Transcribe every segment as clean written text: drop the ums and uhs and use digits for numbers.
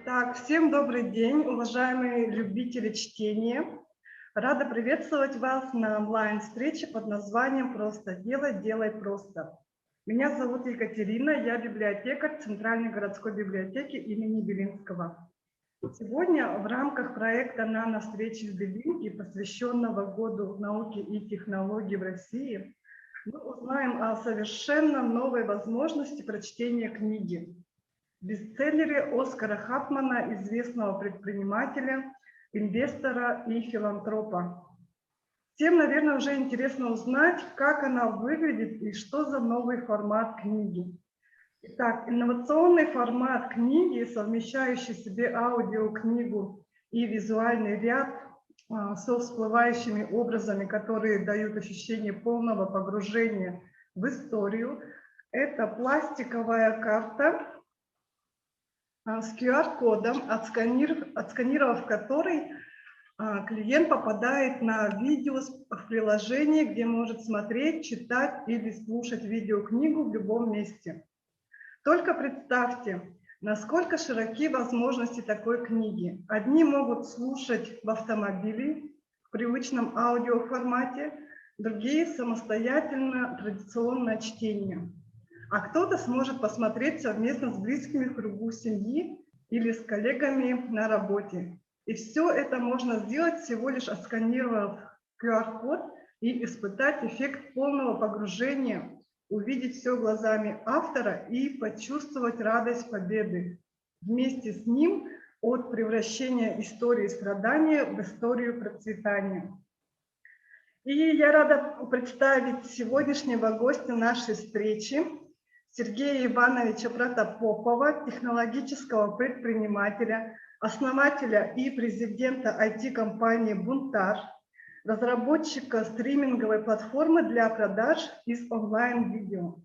Так, всем добрый день, уважаемые любители чтения. Рада приветствовать вас на онлайн-встрече под названием «Просто делай, делай просто». Меня зовут Екатерина, я библиотекарь Центральной городской библиотеки имени Белинского. Сегодня в рамках проекта «Нано-встречи в Белинке», посвященного Году науки и технологий в России, мы узнаем о совершенно новой возможности прочтения книги. Бестселлере Оскара Хапмана, известного предпринимателя, инвестора и филантропа. Всем, наверное, уже интересно узнать, как она выглядит и что за новый формат книги. Итак, инновационный формат книги, совмещающий в себе аудиокнигу и визуальный ряд со всплывающими образами, которые дают ощущение полного погружения в историю, это пластиковая карта с QR-кодом, отсканировав который, клиент попадает на видео в приложении, где может смотреть, читать или слушать видеокнигу в любом месте. Только представьте, насколько широки возможности такой книги. Одни могут слушать в автомобиле в привычном аудиоформате, другие самостоятельно традиционное чтение. А кто-то сможет посмотреть совместно с близкими в кругу семьи или с коллегами на работе. И все это можно сделать, всего лишь отсканировав QR-код и испытать эффект полного погружения, увидеть все глазами автора и почувствовать радость победы. Вместе с ним от превращения истории страдания в историю процветания. И я рада представить сегодняшнего гостя нашей встречи, Сергея Ивановича Протопопова, технологического предпринимателя, основателя и президента IT-компании «Бунтар», разработчика стриминговой платформы для продаж из онлайн-видео,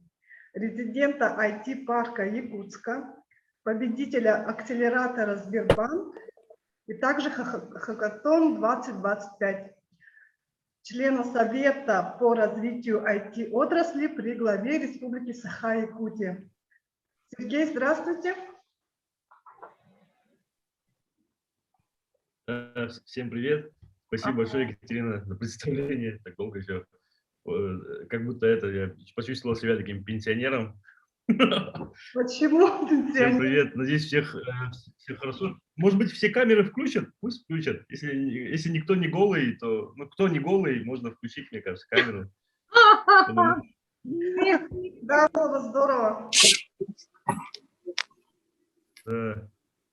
резидента IT-парка Якутска, победителя акселератора Сбербанк и также Хакатон 2025. Члена Совета по развитию IT-отрасли при главе Республики Саха-Якутия. Сергей, здравствуйте. Всем привет. Спасибо большое, Екатерина, за представление. Так долго еще. Как будто я почувствовал себя таким пенсионером. Почему пенсионер? Всем привет. Надеюсь, всех хорошо. Может быть, все камеры включат? Пусть включат. Если никто не голый, то... Ну, кто не голый, можно включить, мне кажется, камеру. Да, здорово. Да.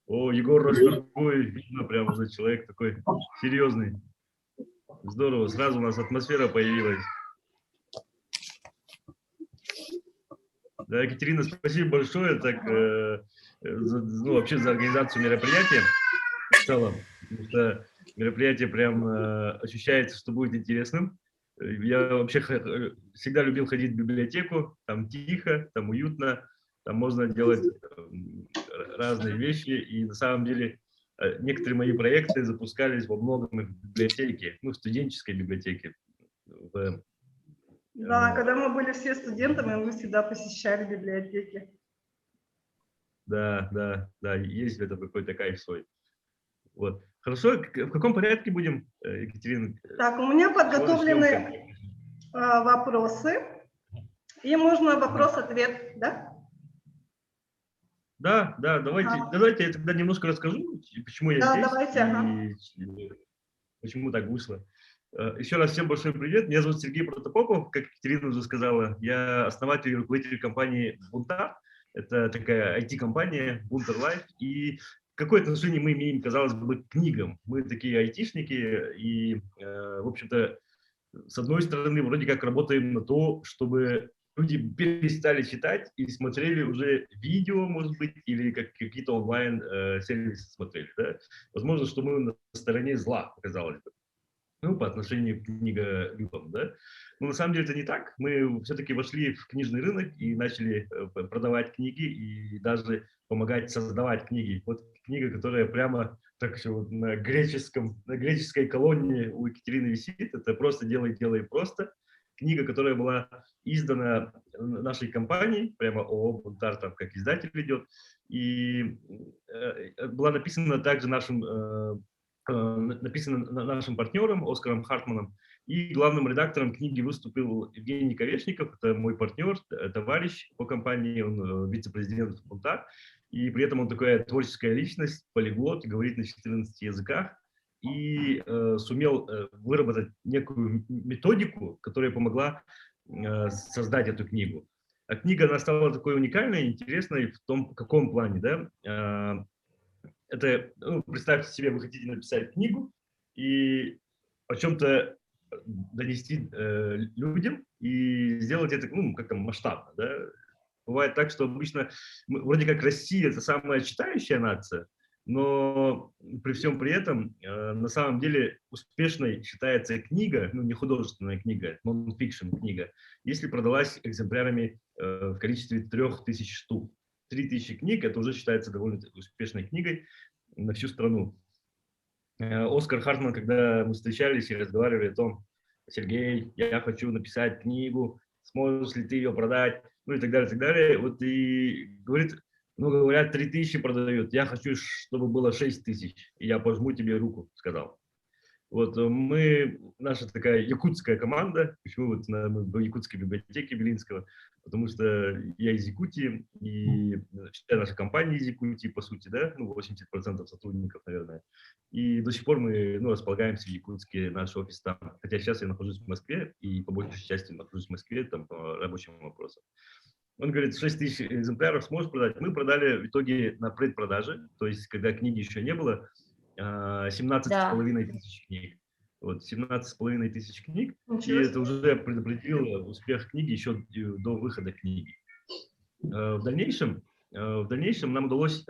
О, Егор Ростовой, видно, прям уже человек такой серьезный. Здорово, сразу у нас атмосфера появилась. Да, Екатерина, спасибо большое вообще за организацию мероприятия в целом. Потому что мероприятие прям ощущается, что будет интересным. Я вообще всегда любил ходить в библиотеку, там тихо, там уютно, там можно делать разные вещи. И на самом деле некоторые мои проекты запускались во многом в библиотеке, в студенческой библиотеке. Да, когда мы были все студентами, мы всегда посещали библиотеки. Да, есть в этом какой-то кайф свой. Вот. Хорошо, в каком порядке будем, Екатерина? Так, у меня подготовлены вопросы, и можно вопрос-ответ, да? Да, давайте я тогда немножко расскажу, почему я здесь, давайте, и почему так вышло. Еще раз всем большой привет. Меня зовут Сергей Протопопов, как Екатерина уже сказала. Я основатель и руководитель компании «Бунтар». Это такая IT-компания «Бунтар Лайф». И какое отношение мы имеем, казалось бы, к книгам? Мы такие айтишники, и, в общем-то, с одной стороны, вроде как работаем на то, чтобы люди перестали читать и смотрели уже видео, может быть, или какие-то онлайн-сервисы смотрели. Да? Возможно, что мы на стороне зла, казалось бы. По отношению к книголюбам, да. Но на самом деле это не так. Мы все-таки вошли в книжный рынок и начали продавать книги и даже помогать создавать книги. Вот книга, которая прямо так еще на греческой колонне у Екатерины висит, это «Просто делай, делай просто». книга, которая была издана нашей компанией, прямо ООО «Бунтар», там как издатель идет, и была написана также написана нашим партнером Оскаром Хартманом, и главным редактором книги выступил Евгений Ковешников, это мой партнер, товарищ по компании, он вице-президент «Бунтар», и при этом он такая творческая личность, полиглот, говорит на 14 языках, и сумел выработать некую методику, которая помогла создать эту книгу. А книга, она стала такой уникальной, интересной в том, в каком плане, да. Это, ну, представьте себе, вы хотите написать книгу и о чем-то донести людям и сделать это, ну, как-то масштабно, да. Бывает так, что обычно, вроде как Россия – это самая читающая нация, но при всем при этом на самом деле успешной считается книга, ну не художественная книга, non-fiction книга, если продалась экземплярами в количестве 3000 штук. 3000 книг – это уже считается довольно успешной книгой на всю страну. Оскар Хартман, когда мы встречались и разговаривали о том: Сергей, я хочу написать книгу, сможешь ли ты ее продать, ну и так далее, и так далее. Вот и говорит, ну говорят, 3000 продают, я хочу, чтобы было 6000, и я пожму тебе руку, сказал. Вот мы, наша такая якутская команда, почему вот мы в якутской библиотеке Белинского, потому что я из Якутии, и вся наша компания из Якутии, по сути, да, ну 80% сотрудников, наверное, и до сих пор мы, ну, располагаемся в Якутске, наш офис там, хотя сейчас я нахожусь в Москве, и по большей части нахожусь в Москве, там, по рабочим вопросам. Он говорит, 6000 экземпляров сможешь продать? Мы продали в итоге на предпродаже, то есть когда книги еще не было, 17,5 тысяч книг. Вот, 17,5 тысяч книг, и это уже предопределило успех книги еще до выхода книги. В дальнейшем нам удалось...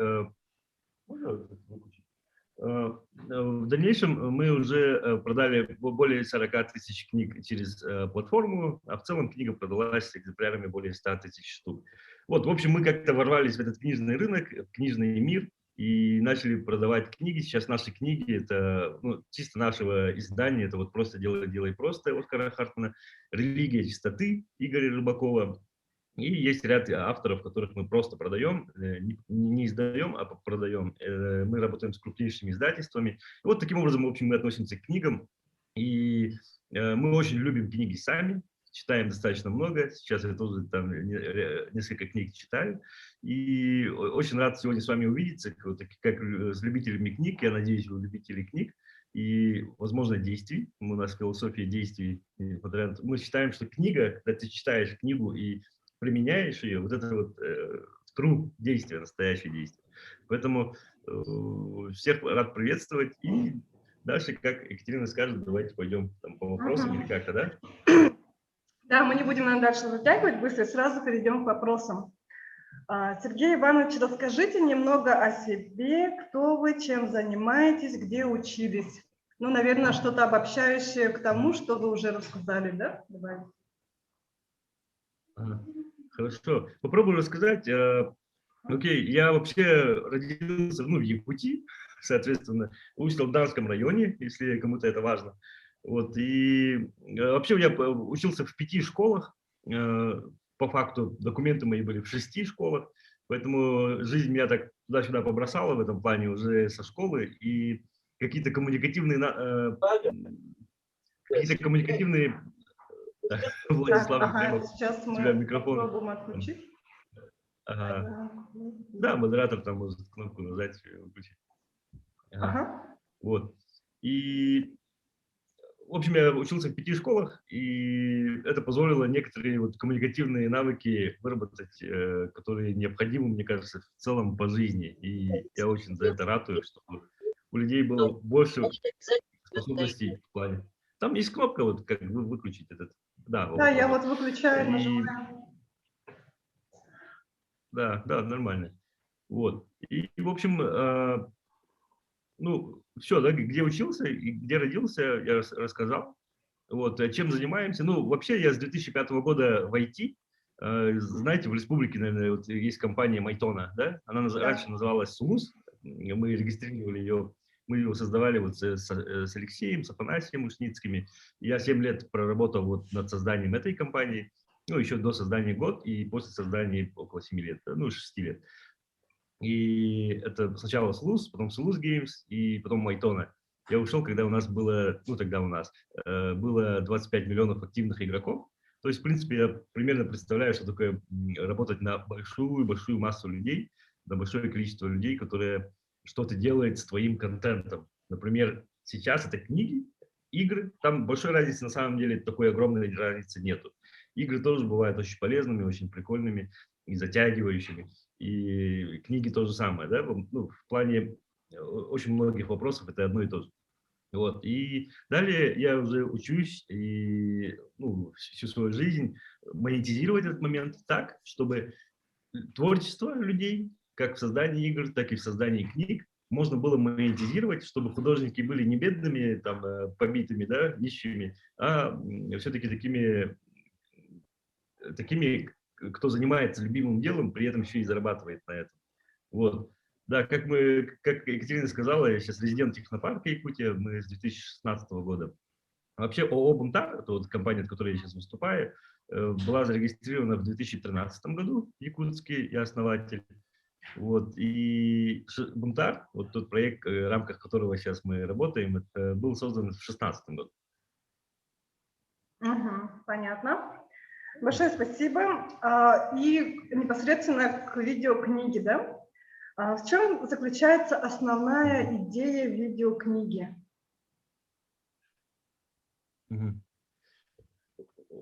В дальнейшем мы уже продали более 40 тысяч книг через платформу, а в целом книга продалась с экземплярами более 100 тысяч штук. Вот, в общем, мы как-то ворвались в этот книжный рынок, в книжный мир и начали продавать книги. Сейчас наши книги, это, ну, чисто нашего издания, это вот «Просто делай просто» Оскара Хартмана, «Религия чистоты» Игоря Рыбакова. И есть ряд авторов, которых мы просто продаем, не издаем, а продаем. Мы работаем с крупнейшими издательствами. И вот таким образом, в общем, мы относимся к книгам. И мы очень любим книги сами, читаем достаточно много. Сейчас я тоже там несколько книг читаю. И очень рад сегодня с вами увидеться, как с любителями книг. Я надеюсь, вы любители книг. И, возможно, действий. У нас философия действий. Мы считаем, что книга, когда ты читаешь книгу и применяешь ее, вот это вот true действие, настоящее действие. Поэтому всех рад приветствовать. И дальше, как Екатерина скажет, давайте пойдем там, по вопросам или как-то, да? Да, мы не будем дальше затягивать, быстро сразу перейдем к вопросам. Сергей Иванович, расскажите немного о себе, кто вы, чем занимаетесь, где учились. Ну, наверное, что-то обобщающее к тому, что вы уже рассказали, да? Давайте. Хорошо. Попробую рассказать. Окей, я вообще родился, ну, в Якутии, соответственно, учился в Данском районе, если кому-то это важно. Вот, и вообще я учился в 5 школах, по факту документы мои были в 6 школах, поэтому жизнь меня так туда-сюда побросала в этом плане уже со школы, и какие-то коммуникативные Владислав, ага, сейчас мы микрофон. попробуем отключить. Ага. Да, модератор там может кнопку нажать и выключить. Ага. Вот. И, в общем, я учился в 5 школах, и это позволило некоторые вот коммуникативные навыки выработать, которые необходимы, мне кажется, в целом по жизни. И я очень за это ратую, чтобы у людей было больше способностей в плане. Там есть кнопка, вот как выключить этот. Да, да, я вот выключаю, нажимаю. Да, нормально. Вот. И в общем, ну, все, да, где учился и где родился, я рассказал. Вот, чем занимаемся? Ну, вообще, я с 2005 года в IT. Знаете, в республике, наверное, вот есть компания Майтона, да? Она раньше называлась Сумус. Мы регистрировали ее Мы его создавали вот с Алексеем, с Афанасием Ушницкими. Я 7 лет проработал вот над созданием этой компании. Ну, еще до создания год и после создания около 7 лет, ну, 6 лет. И это сначала Слуз, потом Слуз Games и потом Майтона. Я ушел, когда у нас было, ну тогда у нас, было 25 миллионов активных игроков. То есть, в принципе, я примерно представляю, что такое работать на большую-большую массу людей, на большое количество людей, которые что-то делают с твоим контентом. Например, сейчас это книги, игры. Там большой разницы на самом деле, такой огромной разницы нету. Игры тоже бывают очень полезными, очень прикольными и затягивающими. И книги то же самое, да, ну, в плане очень многих вопросов это одно и то же. Вот. И далее я уже учусь и ну, всю свою жизнь монетизировать этот момент так, чтобы творчество людей, как в создании игр, так и в создании книг, можно было монетизировать, чтобы художники были не бедными, там, побитыми, да, нищими, а все-таки такими, кто занимается любимым делом, при этом еще и зарабатывает на этом. Вот. Да, как Екатерина сказала, я сейчас резидент технопарка Якутия, мы с 2016 года. Вообще ООО «Бунтар», это вот компания, от которой я сейчас выступаю, была зарегистрирована в 2013 году в Якутске, я основатель. Вот. И «Бунтар», вот тот проект, в рамках которого сейчас мы работаем, это был создан в 2016 году. Понятно. Большое спасибо. И непосредственно к видеокниге, да? В чем заключается основная идея видеокниги?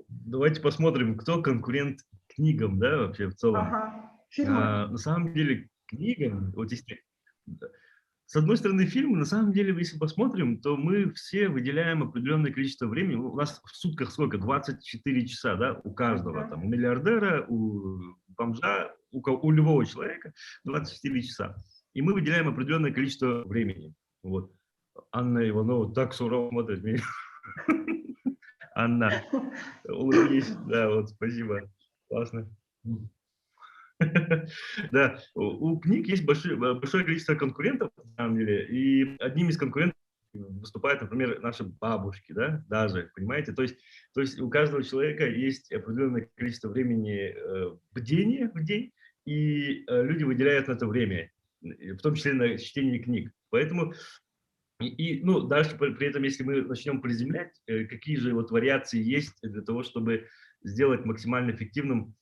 Давайте посмотрим, кто конкурент книгам, да, вообще в целом. Ага, фильмы. На самом деле книгам, вот если, с одной стороны, фильмы, на самом деле, если посмотрим, то мы все выделяем определенное количество времени. У нас в сутках сколько? 24 часа, да, у каждого. Там, у миллиардера, у бомжа, у любого человека 24 часа. И мы выделяем определенное количество времени. Вот. Анна Иванова так сурово смотрит меня. Анна, улыбнись. Да, вот, спасибо. Классно. Да, у книг есть большое количество конкурентов, на самом деле, и одним из конкурентов выступают, например, наши бабушки, да, даже, понимаете? То есть у каждого человека есть определенное количество времени бдения в день, и люди выделяют на это время, в том числе на чтение книг. Поэтому, ну, дальше при этом, если мы начнем приземлять, какие же вот вариации есть для того, чтобы сделать максимально эффективным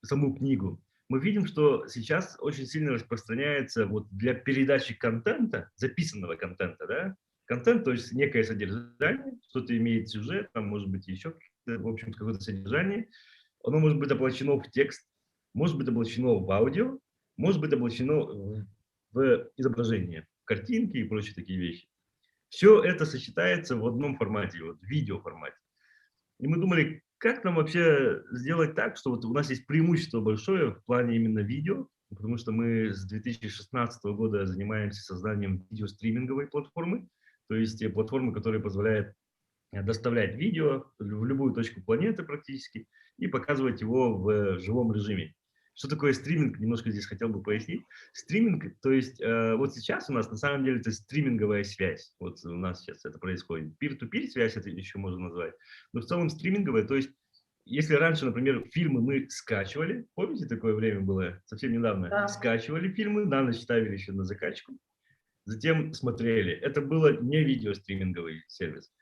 саму книгу, мы видим, что сейчас очень сильно распространяется вот для передачи контента, записанного контента, да, контент, то есть некое содержание, что-то имеет сюжет, там может быть еще, в общем, какое-то содержание, оно может быть облачено в текст, может быть облачено в аудио, может быть облачено в изображение, в картинки и прочие такие вещи. Все это сочетается в одном формате, вот в видеоформате. И мы думали, как нам вообще сделать так, что вот у нас есть преимущество большое в плане именно видео, потому что мы с 2016 года занимаемся созданием видеостриминговой платформы, то есть платформы, которая позволяет доставлять видео в любую точку планеты практически и показывать его в живом режиме. Что такое стриминг, немножко здесь хотел бы пояснить. Стриминг, то есть вот сейчас у нас на самом деле это стриминговая связь. Вот у нас сейчас это происходит. Peer-to-peer связь это еще можно назвать. Но в целом стриминговая, то есть если раньше, например, фильмы мы скачивали, помните, такое время было совсем недавно, Да. скачивали фильмы, на ночь ставили еще на закачку, затем смотрели. Это было не видеостриминговый сервис.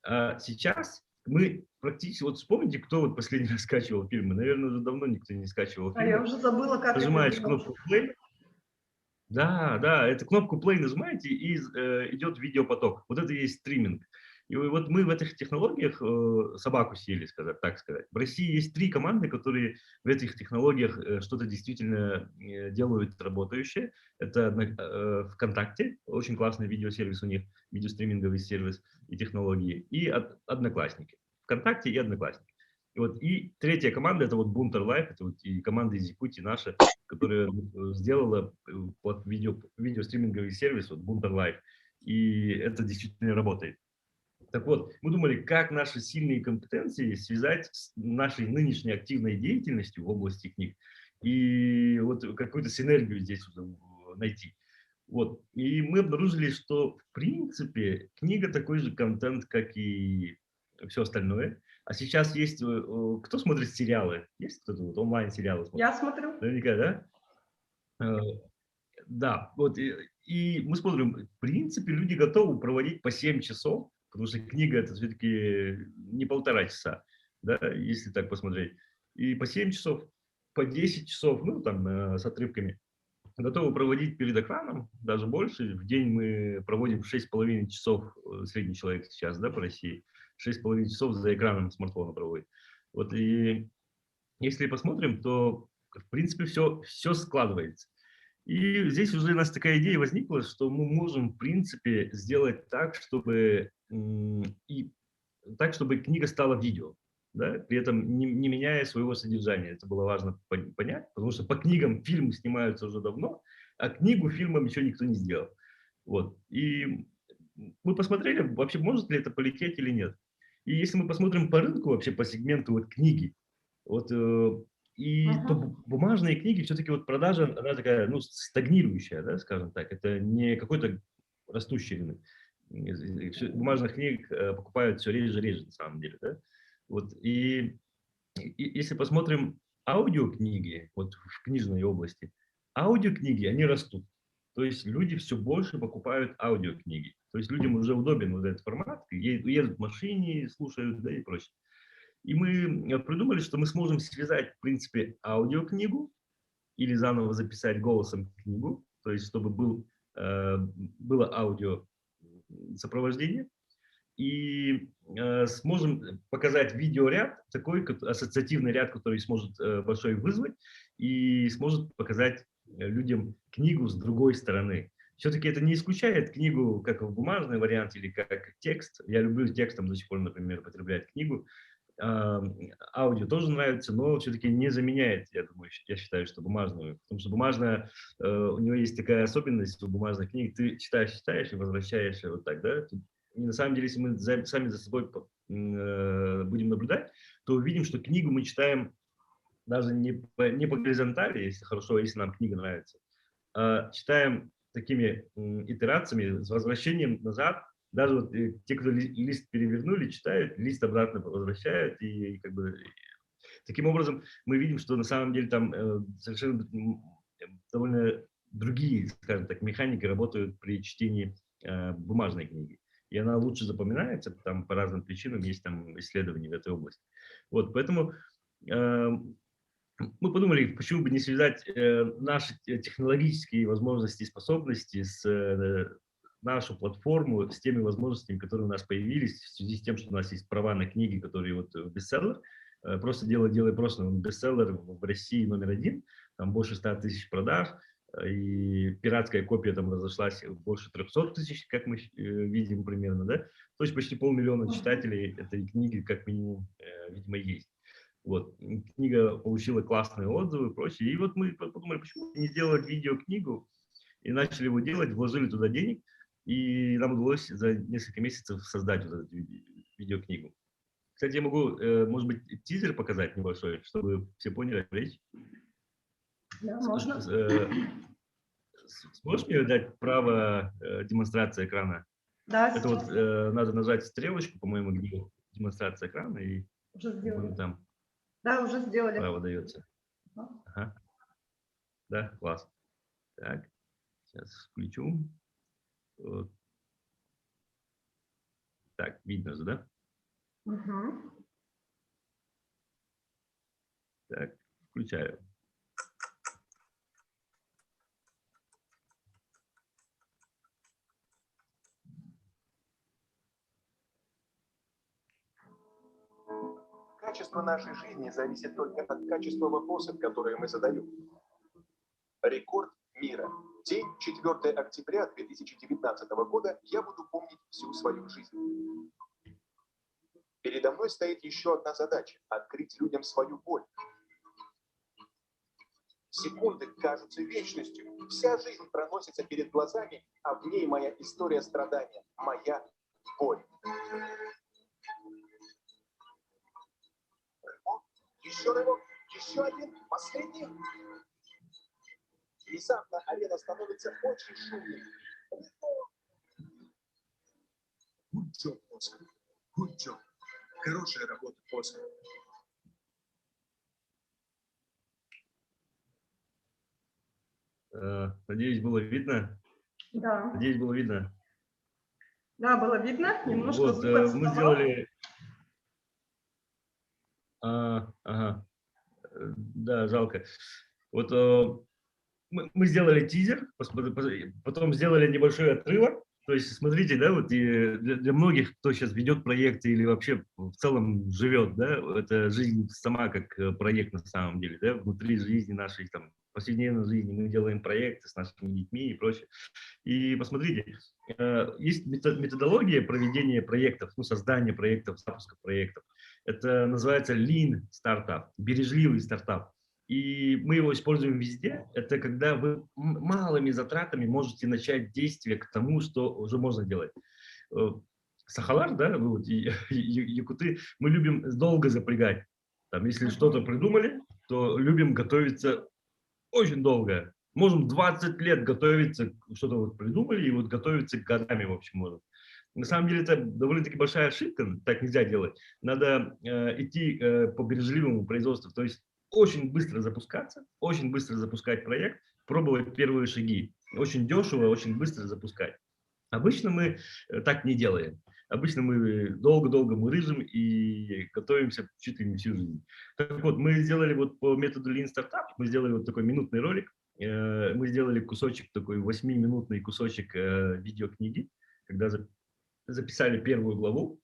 А сейчас мы практически, вот вспомните, кто вот последний раз скачивал фильмы. Наверное, уже давно никто не скачивал А я фильмы. уже забыла, как это Нажимаешь делать. кнопку play. Да, да, эту кнопку play нажимаете, и идет видеопоток. Вот это и есть стриминг. И вот мы в этих технологиях собаку съели, так сказать. В России есть 3 команды, которые в этих технологиях что-то действительно делают работающее. Это ВКонтакте, очень классный видеосервис у них, видеостриминговый сервис и технологии, и Одноклассники. ВКонтакте и Одноклассники. И третья команда, это вот Бунтер Лайф, это вот и команда из Якутии наша, которая сделала видеостриминговый сервис, вот Бунтер Лайф, и это действительно работает. Так вот, мы думали, как наши сильные компетенции связать с нашей нынешней активной деятельностью в области книг и вот какую-то синергию здесь найти. Вот. И мы обнаружили, что, в принципе, книга такой же контент, как и все остальное. А сейчас есть... Кто смотрит сериалы? Есть кто-то вот онлайн-сериалы смотрит? Я смотрю. Наверняка, да? Э, Да, вот. И мы смотрим, в принципе, люди готовы проводить по 7 часов, потому что книга это все-таки не 1,5 часа, да, если так посмотреть. И по 7 часов, по 10 часов, ну, там, с отрывками готовы проводить перед экраном, даже больше. В день мы проводим 6,5 часов, средний человек сейчас, да, по России, 6,5 часов за экраном смартфона проводит. Вот и если посмотрим, то, в принципе, все складывается. И здесь уже у нас такая идея возникла, что мы можем, в принципе, сделать так, чтобы, чтобы книга стала видео, да, при этом не меняя своего содержания. Это было важно понять, потому что по книгам фильмы снимаются уже давно, а книгу фильмом еще никто не сделал. Вот. И мы посмотрели, вообще может ли это полететь или нет. И если мы посмотрим по рынку, вообще по сегменту вот книги, вот, то Мгм. бумажные книги, все-таки вот продажа, она такая, ну, стагнирующая, да, скажем так. Это не какой-то растущий рынок. Бумажных книг покупают все реже, на самом деле, да. Вот, и если посмотрим аудиокниги, вот в книжной области, аудиокниги, они растут. То есть люди все больше покупают аудиокниги. То есть людям уже удобен вот этот формат, едут в машине, слушают, да, и прочее. И мы придумали, что мы сможем связать, в принципе, аудиокнигу или заново записать голосом книгу, то есть чтобы было аудио сопровождение, и сможем показать видеоряд, такой ассоциативный ряд, который сможет большой вызвать, и сможет показать людям книгу с другой стороны. Все-таки это не исключает книгу как в бумажный вариант или как текст. Я люблю текстом до сих пор, например, потреблять книгу. Аудио тоже нравится, но все-таки не заменяет, я думаю, я считаю, что бумажную. Потому что бумажная, у нее есть такая особенность у бумажной книги, ты читаешь и возвращаешься вот так, да. И на самом деле, если мы сами за собой будем наблюдать, то увидим, что книгу мы читаем даже не по горизонтали, если хорошо, если нам книга нравится, а читаем такими итерациями с возвращением назад. Даже вот те, кто лист перевернули, читают, лист обратно возвращают, и как бы таким образом мы видим, что на самом деле там совершенно довольно другие, скажем так, механики работают при чтении бумажной книги. И она лучше запоминается, там по разным причинам есть там исследования в этой области. Вот, поэтому мы подумали, почему бы не связать наши технологические возможности и способности с нашу платформу с теми возможностями, которые у нас появились в связи с тем, что у нас есть права на книги, которые вот в бестселлер. Просто делай просто бестселлер в России номер 1, там больше 100 тысяч продаж, и пиратская копия там разошлась больше 300 тысяч, как мы видим примерно, да? То есть почти 500 000 читателей этой книги как минимум, видимо, есть. Вот. Книга получила классные отзывы и прочее. И вот мы подумали, почему не сделать видеокнигу, и начали его делать, вложили туда денег, и нам удалось за несколько месяцев создать вот эту видеокниггу. Кстати, я могу, может быть, тизер показать небольшой, чтобы все поняли, о чем речь. Да, можно. Сможешь мне дать право демонстрации экрана? Да, Это вот сейчас надо нажать стрелочку, по-моему, где демонстрация экрана, и, уже по-моему, сделали. там Да, уже сделали. право дается. Ага. Ага. Да, класс. Так, сейчас включу. Вот. Так, видно же, да? Мгм. Так, включаю. Качество нашей жизни зависит только от качества вопросов, которые мы задаем. Рекорд мира. День 4 октября 2019 года я буду помнить всю свою жизнь. Передо мной стоит еще одна задача – открыть людям свою боль. Секунды кажутся вечностью. Вся жизнь проносится перед глазами, а в ней моя история страдания, моя боль. Рывок, еще один, последний. Внезапно арена становится очень шумной. Good job, Оскар. Good job. Хорошая работа, Оскар. Надеюсь, было видно. Да, Надеюсь, было видно. да, было видно, немножко Вот, звук мы отставал. сделали... Ага. Да, жалко. Вот мы сделали тизер, потом сделали небольшой отрывок. То есть, смотрите, да, вот и для многих, кто сейчас ведет проекты или вообще в целом живет, да, это жизнь сама как проект на самом деле, да, внутри жизни нашей, там, повседневной жизни мы делаем проекты с нашими детьми и прочее. И посмотрите, есть методология проведения проектов, ну, создания проектов, запуска проектов. Это называется Lean стартап, бережливый стартап. И мы его используем везде. Это когда вы малыми затратами можете начать действие к тому, что уже можно делать. Сахалар, да, вы вот, якуты, мы любим долго запрягать. Там, если что-то придумали, то любим готовиться очень долго. Можем 20 лет готовиться, что-то вот придумали, и вот готовиться годами, в общем, можем. На самом деле это довольно-таки большая ошибка, так нельзя делать. Надо идти по бережливому производству, то есть очень быстро запускаться, очень быстро запускать проект, пробовать первые шаги. Очень дешево, очень быстро запускать. Обычно мы так не делаем. Обычно мы долго-долго мурыжим и готовимся чуть ли не всю жизнь. Так вот, мы сделали вот по методу Lean Startup, мы сделали вот такой минутный ролик, мы сделали кусочек, такой 8-минутный кусочек видеокниги, когда записали первую главу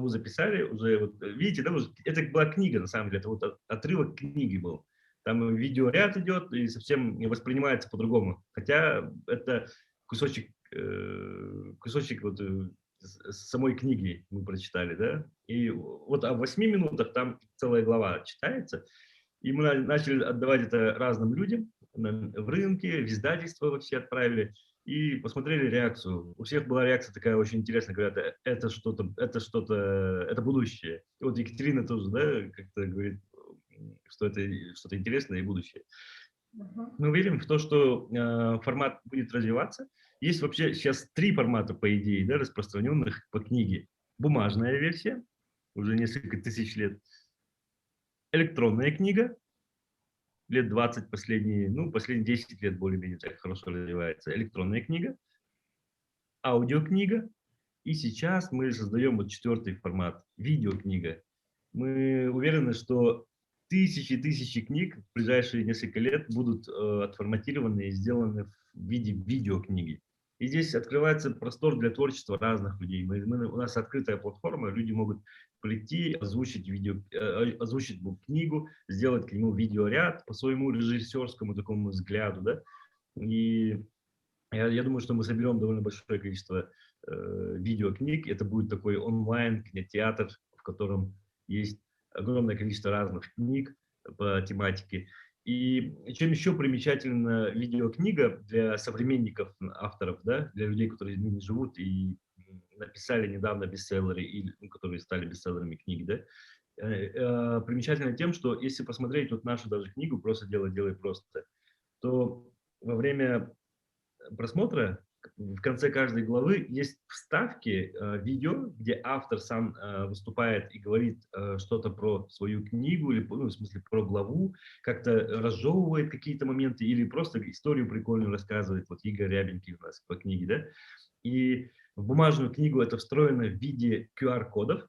записали, уже, вот, видите, да, это была книга, на самом деле, это вот отрывок книги был. Там видеоряд идет и совсем воспринимается по-другому. Хотя это кусочек вот, самой книги мы прочитали, да. И вот о 8 минутах там целая глава читается. И мы начали отдавать это разным людям в рынке, в издательство вот все отправили. И посмотрели реакцию. У всех была реакция такая очень интересная, говорят, это что-то, это будущее. И вот Екатерина тоже, да, как-то говорит, что это что-то интересное и будущее. Мы верим в то, что формат будет развиваться. Есть вообще сейчас 3 формата, по идее, да, распространенных по книге. Бумажная версия, уже несколько тысяч лет. Электронная книга, лет 20 последние, ну, последние 10 лет более-менее так хорошо развивается. Электронная книга, аудиокнига. И сейчас мы создаем вот 4-й формат, видеокнига. Мы уверены, что тысячи книг в ближайшие несколько лет будут отформатированы и сделаны в виде видеокниги. И здесь открывается простор для творчества разных людей. У нас открытая платформа, люди могут прийти, озвучить книгу, сделать к нему видеоряд по своему режиссерскому такому взгляду. Да? И я думаю, что мы соберем довольно большое количество видеокниг. Это будет такой онлайн-кинотеатр, в котором есть огромное количество разных книг по тематике. И чем еще примечательна видеокнига для современников, авторов, да, для людей, которые ныне живут и написали недавно бестселлеры, или которые стали бестселлерами книги, да, примечательно тем, что если посмотреть вот нашу даже книгу «Просто делай просто», то во время просмотра в конце каждой главы есть вставки видео, где автор сам выступает и говорит что-то про свою книгу, или, ну, в смысле, про главу, как-то разжевывает какие-то моменты, или просто историю прикольную рассказывает. Вот Игорь Рябенький у нас по книге, да? И в бумажную книгу это встроено в виде QR-кодов.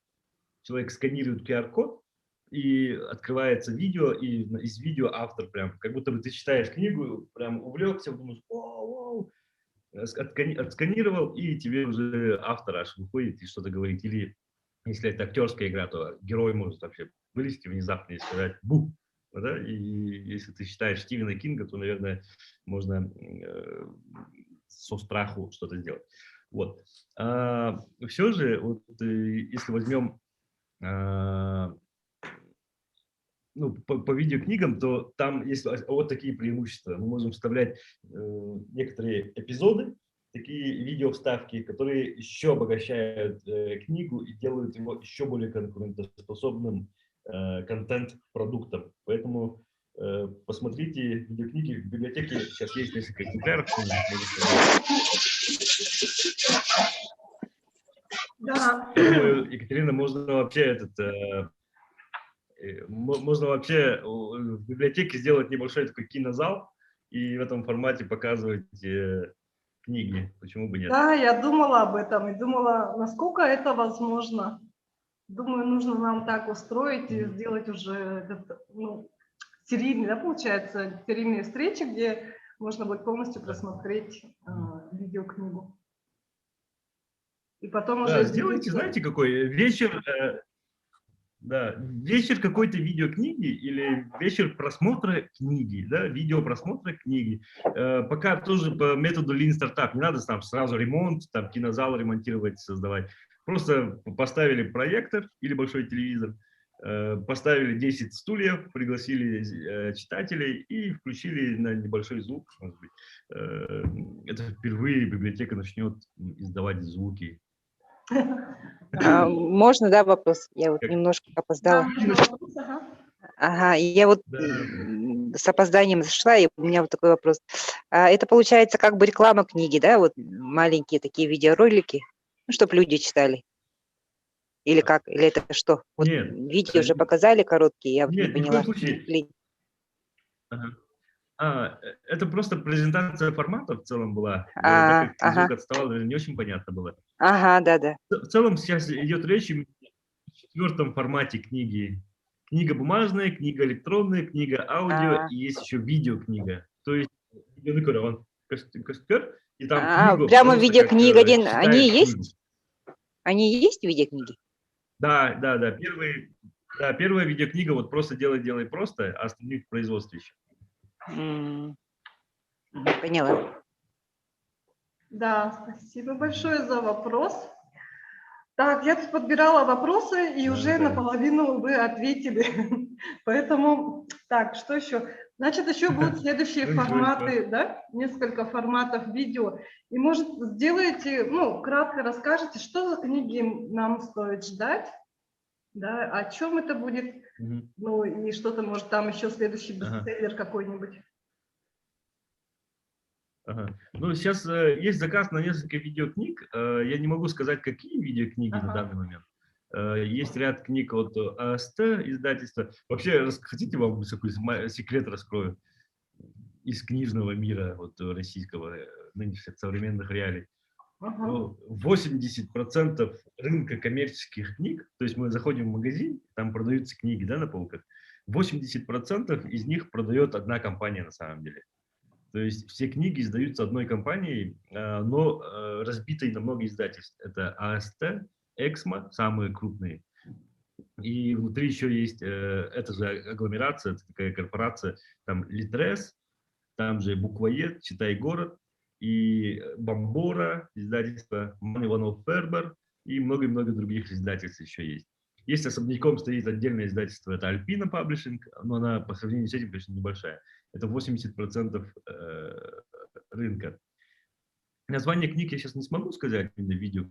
Человек сканирует QR-код, и открывается видео, и из видео автор прям, как будто бы ты читаешь книгу, прям увлекся, думаешь, вау, отсканировал, и тебе уже автор аж выходит и что-то говорит. Или если это актерская игра, то герой может вообще вылезти внезапно и сказать «бу». Да? И если ты читаешь Стивена Кинга, то, наверное, можно со страху что-то сделать. Вот. Все же, вот, если возьмем ну, по видеокнигам, то там есть вот такие преимущества. Мы можем вставлять некоторые эпизоды, такие видео-вставки, которые еще обогащают книгу и делают его еще более конкурентоспособным контент-продуктом. Поэтому посмотрите видеокниги в библиотеке. Сейчас есть несколько экземпляров. Да. Я думаю, Екатерина, можно вообще в библиотеке сделать небольшой такой кинозал и в этом формате показывать книги. Почему бы нет? Да, я думала об этом и думала, насколько это возможно. Думаю, нужно нам так устроить и сделать уже серийные, да, получается, серийные встречи, где можно будет полностью просмотреть видеокнигу. И потом уже Да, сделайте, знаете, какой вечер, да, вечер какой-то видеокниги или вечер просмотра книги, да, видеопросмотра книги. Пока тоже по методу Lean Startup, не надо там сразу ремонт, там кинозал ремонтировать, создавать. Просто поставили проектор или большой телевизор, поставили 10 стульев, пригласили читателей и включили на небольшой звук, может быть. Это впервые библиотека начнет издавать звуки. Можно, да, вопрос? Я вот немножко опоздала. Да, можно вопрос, ага. Ага, и я вот Да. с опозданием зашла, и у меня вот такой вопрос. Это получается как бы реклама книги, да? Вот маленькие такие видеоролики, ну, чтобы люди читали. Или как? Или это что? Вот Нет, видео уже показали короткие, я вот не нет, ни в коем поняла. случае. Ага. Это просто презентация формата в целом была. Так как звук отставал, не очень понятно было. Ага, да-да. В целом сейчас идет речь о четвертом формате книги. Книга бумажная, книга электронная, книга аудио, и есть еще видеокнига. То есть, и там книгу прямо просто видеокнига, как, они читают книгу. есть? Они есть видеокниги? Да. Первая видеокнига вот просто делай просто, а остальных в производстве еще. Поняла. Да, спасибо большое за вопрос. Так, я тут подбирала вопросы, и уже наполовину вы ответили. Поэтому, так, что еще? Значит, еще будут следующие форматы, да? Несколько форматов видео. И, может, сделаете, кратко расскажете, что за книги нам стоит ждать, да? О чем это будет, и что-то, может, там еще следующий бестселлер какой-нибудь. Ну, сейчас есть заказ на несколько видеокниг. Я не могу сказать, какие видеокниги на данный момент. Есть ряд книг от АСТ издательства. Вообще, хотите, вам такой секрет раскрою из книжного мира вот, российского, нынешних современных реалий? 80% рынка коммерческих книг, то есть мы заходим в магазин, там продаются книги, да, на полках, 80% из них продает одна компания на самом деле. То есть все книги издаются одной компанией, но разбитой на много издательств. Это АСТ, Эксмо, самые крупные. И внутри еще есть, это же агломерация, это такая корпорация, там Литрес, там же Буквоед, Читай город, и Бомбора, издательство, Иванов Фербер, и много-много других издательств еще есть. Есть особняком стоит отдельное издательство, это Альпина Паблишинг, но она по сравнению с этим, конечно, небольшая. Это 80% рынка. Название книг я сейчас не смогу сказать, именно видео,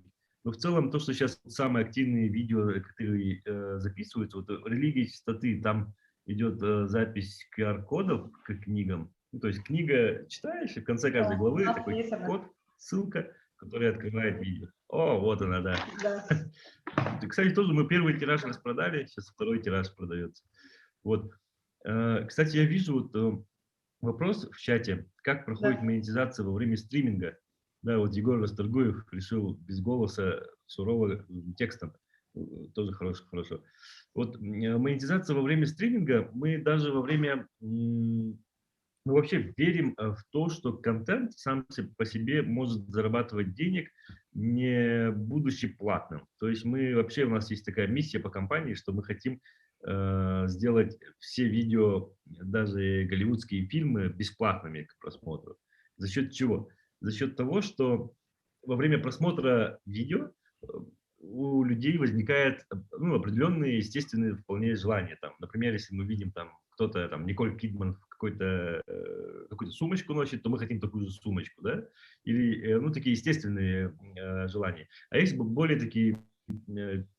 но в целом то, что сейчас самые активные видео, которые записываются, вот религия чистоты, там идет запись QR-кодов к книгам. Ну, то есть книга читаешь, и в конце каждой главы такой код, ссылка, которая открывает видео. О, вот она, да. Кстати, тоже мы первый тираж распродали, сейчас второй тираж продается. Вот. Кстати, я вижу вот вопрос в чате, как проходит монетизация во время стриминга. Да, вот Егор Расторгуев решил без голоса сурово текстом. Тоже хорошо. Вот монетизация во время стриминга, мы даже во время... Мы вообще верим в то, что контент сам по себе может зарабатывать денег, не будучи платным. То есть мы вообще, у нас есть такая миссия по компании, что мы хотим сделать все видео, даже голливудские фильмы, бесплатными к просмотру. За счет чего? За счет того, что во время просмотра видео у людей возникает определенные естественные вполне желания. Там, например, если мы видим там кто-то, там, Николь Кидман какую-то сумочку носит, то мы хотим такую же сумочку, да? Или, такие естественные желания. А есть более такие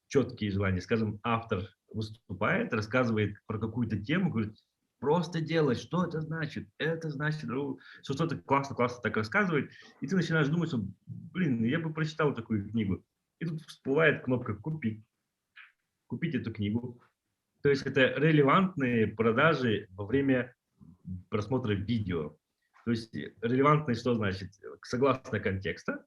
четкие желания. Скажем, автор выступает, рассказывает про какую-то тему, говорит, Просто делать, что это значит? Это значит, что что-то классно так рассказывает, и ты начинаешь думать, что, блин, я бы прочитал такую книгу. И тут всплывает кнопка «Купить». Купить эту книгу. То есть это релевантные продажи во время просмотра видео. То есть релевантные что значит? Согласно контекста,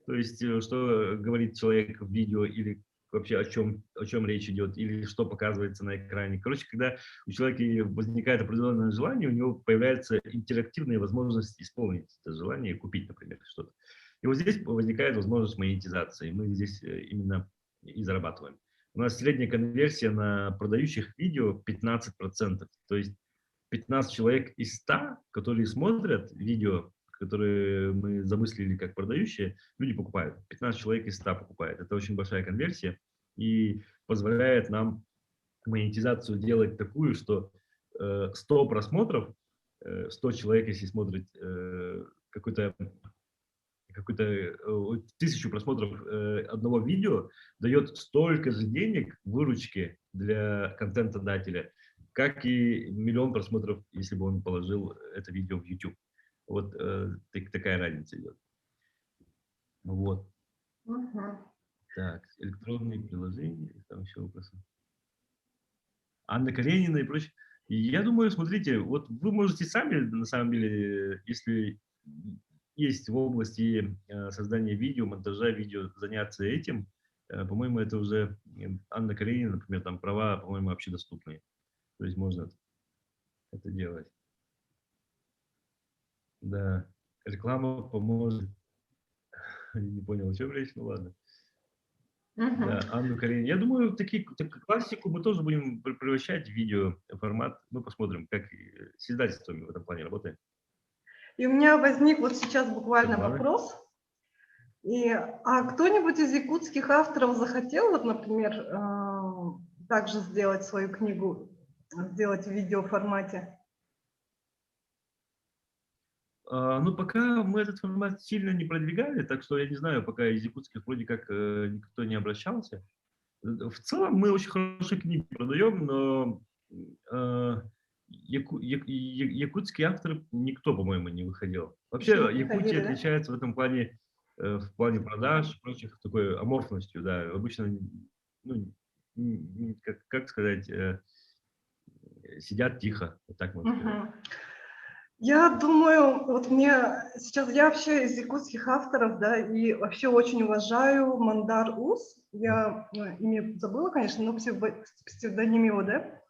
то есть что говорит человек в видео или вообще о чем речь идет, или что показывается на экране. Короче, когда у человека возникает определенное желание, у него появляется интерактивная возможность исполнить это желание, купить, например, что-то. И вот здесь возникает возможность монетизации. Мы здесь именно и зарабатываем. У нас средняя конверсия на продающих видео 15%. То есть 15 человек из 100, которые смотрят видео, которые мы замыслили как продающие, люди покупают. 15 человек из 100 покупают. Это очень большая конверсия и позволяет нам монетизацию делать такую, что 100 просмотров, 100 человек, если смотрит какой-то 1000 просмотров одного видео дает столько же денег выручки для контентодателя, как и миллион просмотров, если бы он положил это видео в YouTube. Вот такая разница идет. Вот. Так, электронные приложения, там еще вопросы. Анна Каренина и прочее. И я думаю, смотрите, вот вы можете сами, на самом деле, если есть в области создания видео, монтажа видео, заняться этим. По-моему, это уже Анна Каренина, например, там права, по-моему, общедоступные. То есть можно это делать. Да, реклама поможет. Не понял, о чем речь, ну ладно. Да, Анну Каренину. Я думаю, такую классику мы тоже будем превращать в видеоформат. Мы посмотрим, как с издательствами в этом плане работаем. И у меня возник вот сейчас буквально Так, ладно. вопрос. А кто-нибудь из якутских авторов захотел, вот, например, также сделать свою книгу, сделать в видеоформате? Ну, пока мы этот формат сильно не продвигали, так что я не знаю, пока из якутских вроде как никто не обращался. В целом мы очень хорошие книги продаем, но якутские авторы никто, по-моему, не выходил. Вообще Еще не Якутия выходили, да? отличается в этом плане, в плане продаж и прочих, такой аморфностью, да. Обычно, ну, как сказать, сидят тихо, вот так можно сказать. Я думаю, вот мне сейчас, я вообще из якутских авторов, да, и вообще очень уважаю Мандар Ус. Я имя забыла, конечно, но псевдоним его, да.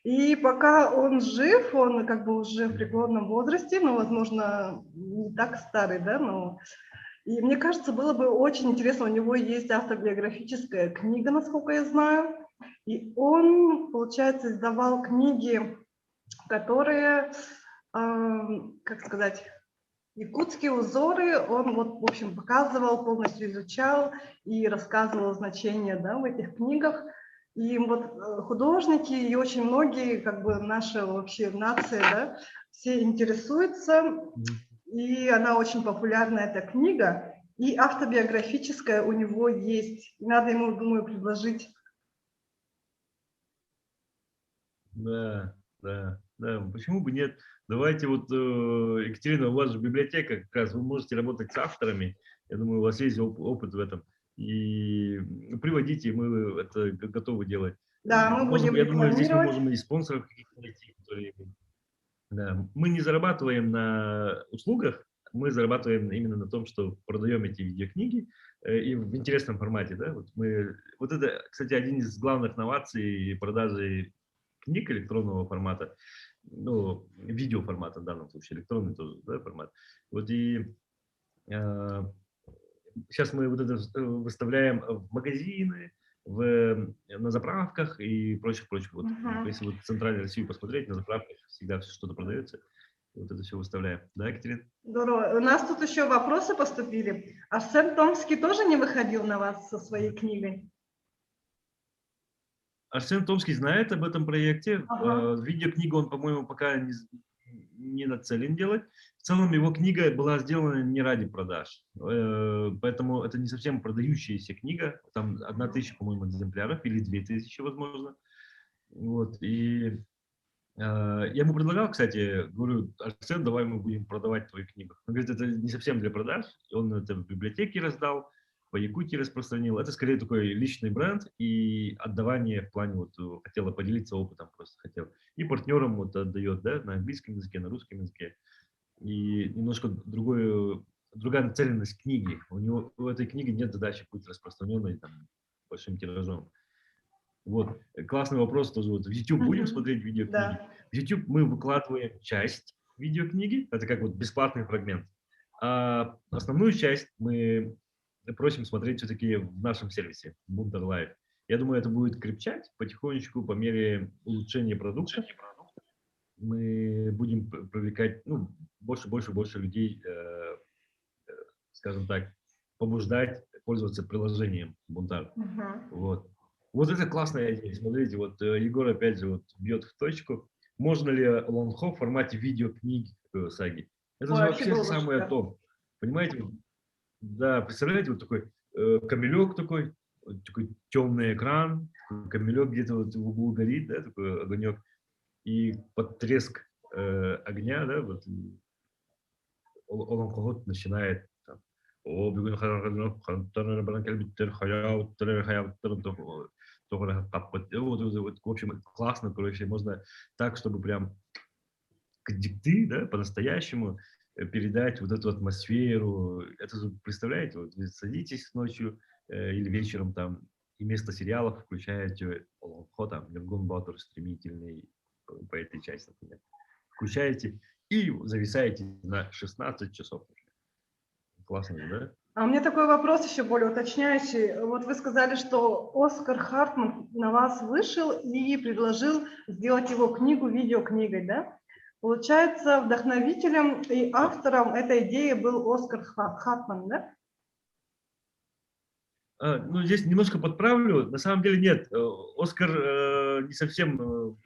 И пока он жив, он как бы уже в преклонном возрасте, но, возможно, не так старый, да, но... И мне кажется, было бы очень интересно, у него есть автобиографическая книга, насколько я знаю, и он, получается, издавал книги, которые, как сказать, якутские узоры, он вот, в общем, показывал, полностью изучал и рассказывал значения, да, в этих книгах. И вот художники и очень многие, как бы наша вообще нация, да, все интересуются, и она очень популярна, эта книга, и автобиографическая у него есть. Надо ему, думаю, предложить. Да, почему бы нет? Давайте вот, Екатерина, у вас же библиотека как раз, вы можете работать с авторами, я думаю, у вас есть опыт в этом, и приводите, мы это готовы делать. Да, мы будем Я думаю, здесь мы рекламировать. можем и спонсоров каких-то найти, которые... Да. Мы не зарабатываем на услугах, мы зарабатываем именно на том, что продаем эти видеокниги и в интересном формате. Да? Вот это, кстати, один из главных новаций продажи книг электронного формата, ну, видеоформата в данном случае, электронный тоже, да, формат. Вот и сейчас мы вот это выставляем в магазины, на заправках и прочих. Вот, если вот в Центральной России посмотреть, на заправках всегда что-то продается. Вот это все выставляем. Да, Екатерина? Здорово. У нас тут еще вопросы поступили. Арсен Томский тоже не выходил на вас со своей книгой? Арсен Томский знает об этом проекте. Ага. Видеокнигу он, по-моему, пока не нацелен делать. В целом его книга была сделана не ради продаж. Поэтому это не совсем продающаяся книга. Там 1000, по-моему, экземпляров или 2000, возможно. Вот. И Я ему предлагал, кстати, говорю, Арсен, давай мы будем продавать твою книгу. Он говорит, это не совсем для продаж. Он это в библиотеке раздал, по Якутии распространил. Это скорее такой личный бренд и отдавание в плане, вот, хотела поделиться опытом, просто хотел. И партнерам вот отдает, да, на английском языке, на русском языке. И немножко другая нацеленность книги. У него в этой книге нет задачи быть распространенной там, большим тиражом. Вот, классный вопрос тоже. Вот в YouTube будем смотреть видеокниги? Да. В YouTube мы выкладываем часть видеокниги, это как вот бесплатный фрагмент. А основную часть мы просим смотреть все-таки в нашем сервисе, Buntar Live. Я думаю, это будет крепчать потихонечку по мере улучшения продукта. Мы будем привлекать больше людей, скажем так, побуждать пользоваться приложением Buntar. Вот это классная идея. Смотрите, вот Егор опять же вот бьет в точку. Можно ли лонгхо в формате видеокниги саги? Это же вообще самое то. Понимаете? Да, представляете, вот такой камелек такой темный экран, камелек где-то вот в углу горит, да, такой огонек, и под треск огня, да, вот лонгхо начинает там, в общем, классно, короче, можно так, чтобы прям к дикты, да, по-настоящему передать вот эту атмосферу. Это же, представляете, вот вы садитесь ночью или вечером там, и вместо сериалов включаете там, Нургун Батур стремительный по этой части, например. Включаете и зависаете на 16 часов. Классно, да? А у меня такой вопрос еще более уточняющий. Вот вы сказали, что Оскар Хартман на вас вышел и предложил сделать его книгу видеокнигой, да? Получается, вдохновителем и автором этой идеи был Оскар Хартман, да? Ну, здесь немножко подправлю. На самом деле нет. Оскар не совсем...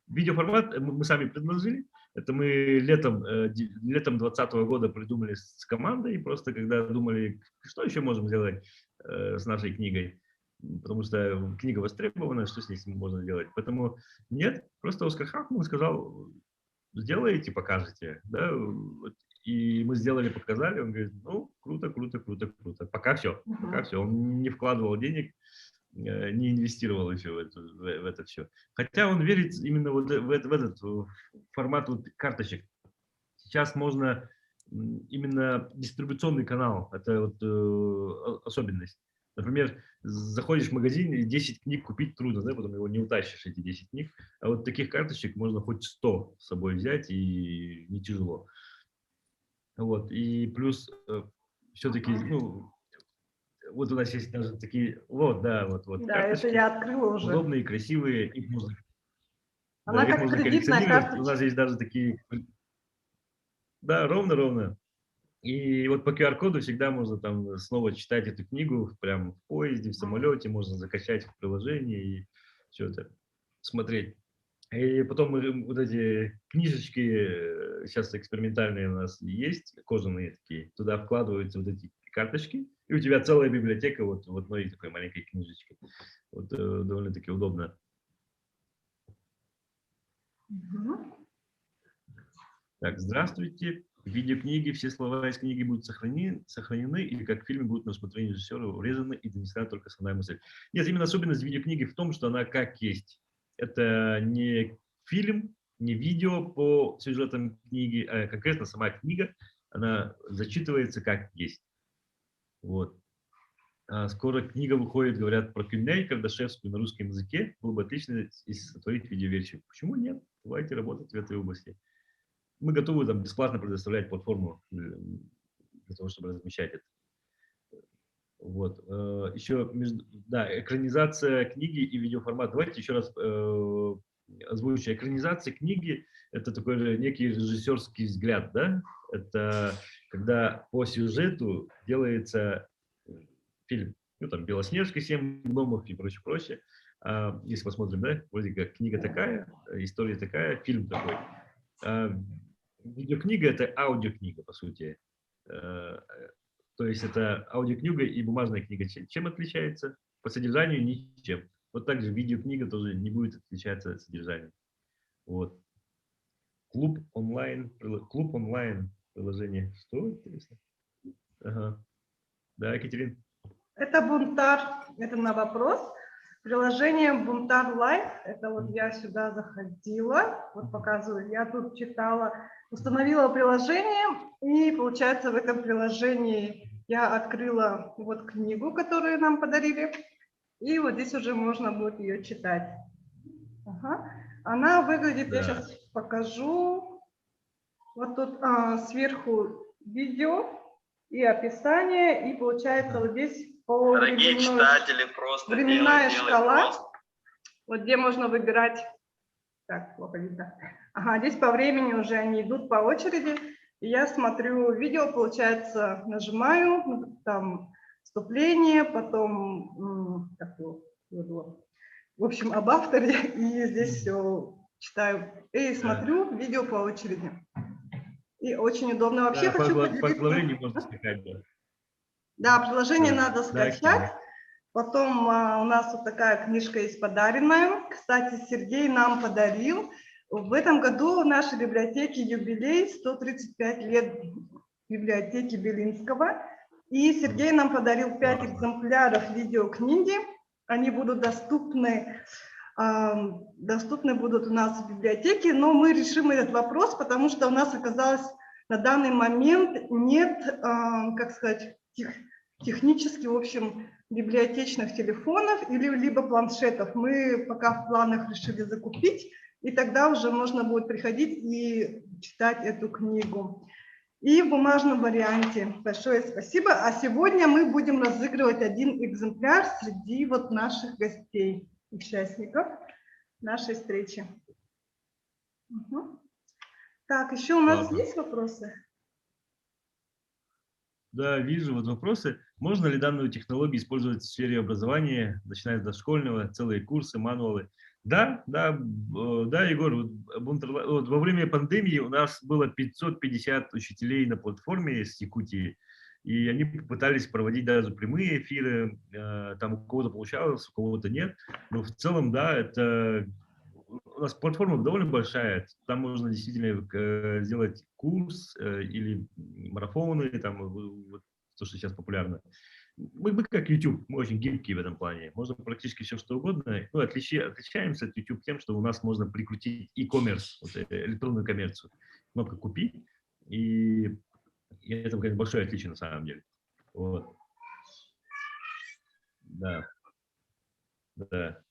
Видеоформат мы сами предложили. Это мы летом 2020 года придумали с командой, просто когда думали, что еще можем сделать с нашей книгой, потому что книга востребована, что с ней можно делать. Поэтому нет, просто Оскар Хартман сказал, сделаете, покажете. Да? И мы сделали, показали, он говорит, ну, круто. Пока все. Он не вкладывал денег, не инвестировал еще в это все. Хотя он верит именно вот в этот формат вот карточек. Сейчас можно именно дистрибуционный канал, это вот особенность. Например, заходишь в магазин, и 10 книг купить трудно, да, потом его не утащишь, эти 10 книг. А вот таких карточек можно хоть 100 с собой взять, и не тяжело. Вот, и плюс все-таки, ну, вот у нас есть даже такие, вот Да, карточки, это я открыла уже. удобные, красивые, их можно Она как можно кредитная коллекционировать. карточка. У нас есть даже такие, да, ровно. И вот по QR-коду всегда можно там снова читать эту книгу, прям в поезде, в самолете, можно закачать в приложение и все это смотреть. И потом вот эти книжечки, сейчас экспериментальные у нас есть, кожаные такие, туда вкладываются вот эти карточки, и у тебя целая библиотека вот в одной такой маленькой книжечке. Вот довольно-таки удобно. Так, здравствуйте. Видеокниги, все слова из книги будут сохранены или как в фильме будут на усмотрение режиссера урезаны и донесена только основная мысль. Нет, именно особенность видеокниги в том, что она как есть. Это не фильм, не видео по сюжетам книги, а конкретно сама книга, она зачитывается как есть. Вот. А скоро книга выходит, говорят, про Кюней, Кардашевскую на русском языке. Было бы отлично сотворить видеоверсию. Почему нет? Давайте работать в этой области. Мы готовы там бесплатно предоставлять платформу для того, чтобы размещать это. Вот. Еще, экранизация книги и видеоформат. Давайте еще раз озвучу. Экранизация книги – это такой некий режиссерский взгляд, да? Это когда по сюжету делается фильм. Ну, там, «Белоснежка», «Семь гномов» и прочее. Если посмотрим, да, вроде как книга такая, история такая, фильм такой. Видеокнига – это аудиокнига, по сути. То есть это аудиокнига и бумажная книга. Чем отличается? По содержанию ничем. Вот так же видеокнига тоже не будет отличаться от содержания. Вот. Клуб онлайн приложение. Что интересно? Ага. Да, Екатерина. Это Бунтар, это на вопрос. Приложение Бунтар Лайф, это вот я сюда заходила, вот показываю, я тут читала, установила приложение, и получается в этом приложении я открыла вот книгу, которую нам подарили, и вот здесь уже можно будет ее читать. Ага. Она выглядит, Да. я сейчас покажу, вот тут сверху видео и описание, и получается вот здесь по Дорогие читатели, просто временная делай шкала, просто. вот где можно выбирать, так, плохо видно, ага, здесь по времени уже они идут по очереди, и я смотрю видео, получается, нажимаю, ну, там, вступление, потом, как его, в общем, об авторе, и здесь все читаю, и смотрю видео по очереди. И очень удобно. Вообще Да, хочу по поделиться. приложению можно скачать. Да. Да, приложение Да, надо да, скачать. активно. Потом у нас вот такая книжка есть подаренная. Кстати, Сергей нам подарил. В этом году в нашей библиотеке юбилей, 135 лет библиотеки Белинского. И Сергей нам подарил 5 Классно. экземпляров видеокниги. Они будут доступны будут у нас в библиотеке, но мы решим этот вопрос, потому что у нас оказалось на данный момент нет, как сказать, технически, в общем, библиотечных телефонов или либо планшетов. Мы пока в планах решили закупить, и тогда уже можно будет приходить и читать эту книгу. И в бумажном варианте. Большое спасибо. А сегодня мы будем разыгрывать один экземпляр среди вот наших гостей, участников нашей встречи. Угу. Так, еще у нас Классно. есть вопросы? Да, вижу вот вопросы. Можно ли данную технологию использовать в сфере образования, начиная с дошкольного, целые курсы, мануалы? Да, Егор, вот во время пандемии у нас было 550 учителей на платформе с Якутии, и они пытались проводить даже прямые эфиры, там у кого-то получалось, у кого-то нет, но в целом, да, это... У нас платформа довольно большая, там можно действительно сделать курс или марафоны, там, вот, то, что сейчас популярно. Мы как YouTube, мы очень гибкие в этом плане. Можно практически все, что угодно. Ну, отличаемся от YouTube тем, что у нас можно прикрутить e-commerce, вот, электронную коммерцию. Кнопка «Купи», и это, конечно, большое отличие на самом деле. Вот. Да. Да.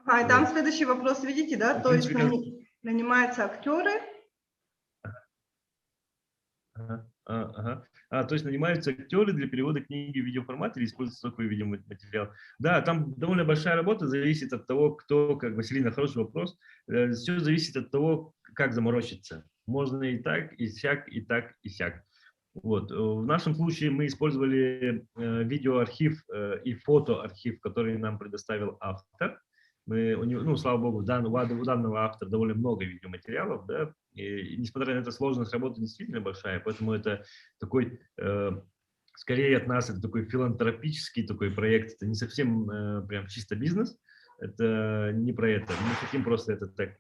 Ага, и там следующий вопрос, видите, да? В То есть принципе, нанимаются актеры. То есть нанимаются актеры для перевода книги в видеоформат или используется такой видеоматериал? Да, там довольно большая работа, зависит от того, кто, как Василина, хороший вопрос, все зависит от того, как заморочиться. Можно и так, и сяк, и так, и сяк. Вот. В нашем случае мы использовали видеоархив и фотоархив, который нам предоставил автор. Слава богу, у данного автора довольно много видеоматериалов, да, и несмотря на это, сложность работы действительно большая, поэтому это такой, скорее от нас, это такой филантропический такой проект, это не совсем прям чисто бизнес, это не про это, мы хотим просто это так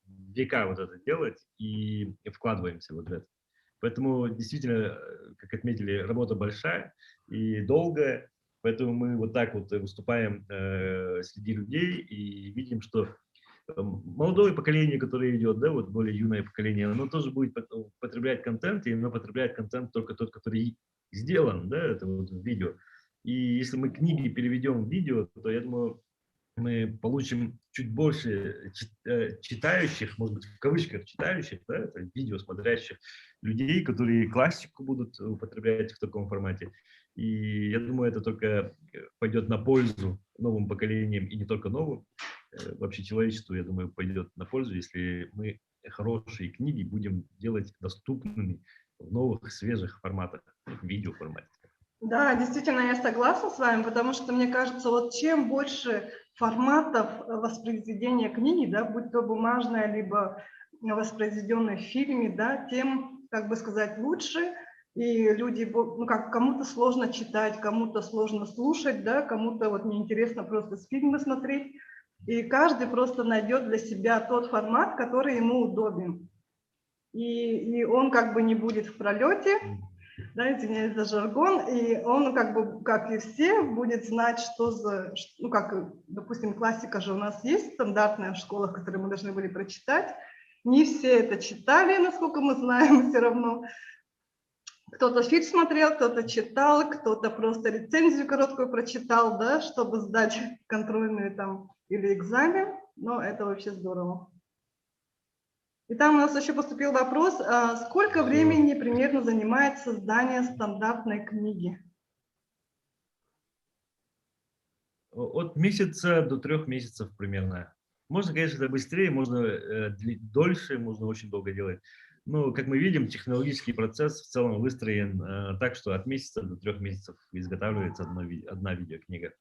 века вот это делать и вкладываемся вот в это. Поэтому действительно, как отметили, работа большая и долгая. Поэтому мы вот так вот выступаем среди людей и видим, что молодое поколение, которое идет, да, вот более юное поколение, оно тоже будет потреблять контент, и оно потребляет контент только тот, который сделан, да, это вот видео. И если мы книги переведем в видео, то я думаю, мы получим чуть больше читающих, может быть, в кавычках читающих, да, это видео смотрящих людей, которые классику будут употреблять в таком формате. И я думаю, это только пойдет на пользу новым поколениям, и не только новым, вообще человечеству, я думаю, пойдет на пользу, если мы хорошие книги будем делать доступными в новых, свежих форматах, в видеоформате. Да, действительно, я согласна с вами, потому что, мне кажется, вот чем больше форматов воспроизведения книги, да, будь то бумажная, либо воспроизведенная в фильме, да, тем, как бы сказать, лучше, И люди, ну как, кому-то сложно читать, кому-то сложно слушать, да, кому-то вот неинтересно просто фильмы смотреть. И каждый просто найдет для себя тот формат, который ему удобен. И он как бы не будет в пролете, да, извиняюсь за жаргон, и он как бы, как и все, будет знать, что за, ну как, допустим, классика же у нас есть стандартная в школах, которые мы должны были прочитать. Не все это читали, насколько мы знаем, все равно. Кто-то фильм смотрел, кто-то читал, кто-то просто рецензию короткую прочитал, да, чтобы сдать контрольную там или экзамен, но это вообще здорово. И там у нас еще поступил вопрос, сколько времени примерно занимает создание стандартной книги? От месяца до 3 месяцев примерно. Можно, конечно, это быстрее, можно дольше, можно очень долго делать. Но, как мы видим, технологический процесс в целом выстроен так, что от месяца до 3 месяцев изготавливается одна видеокнига.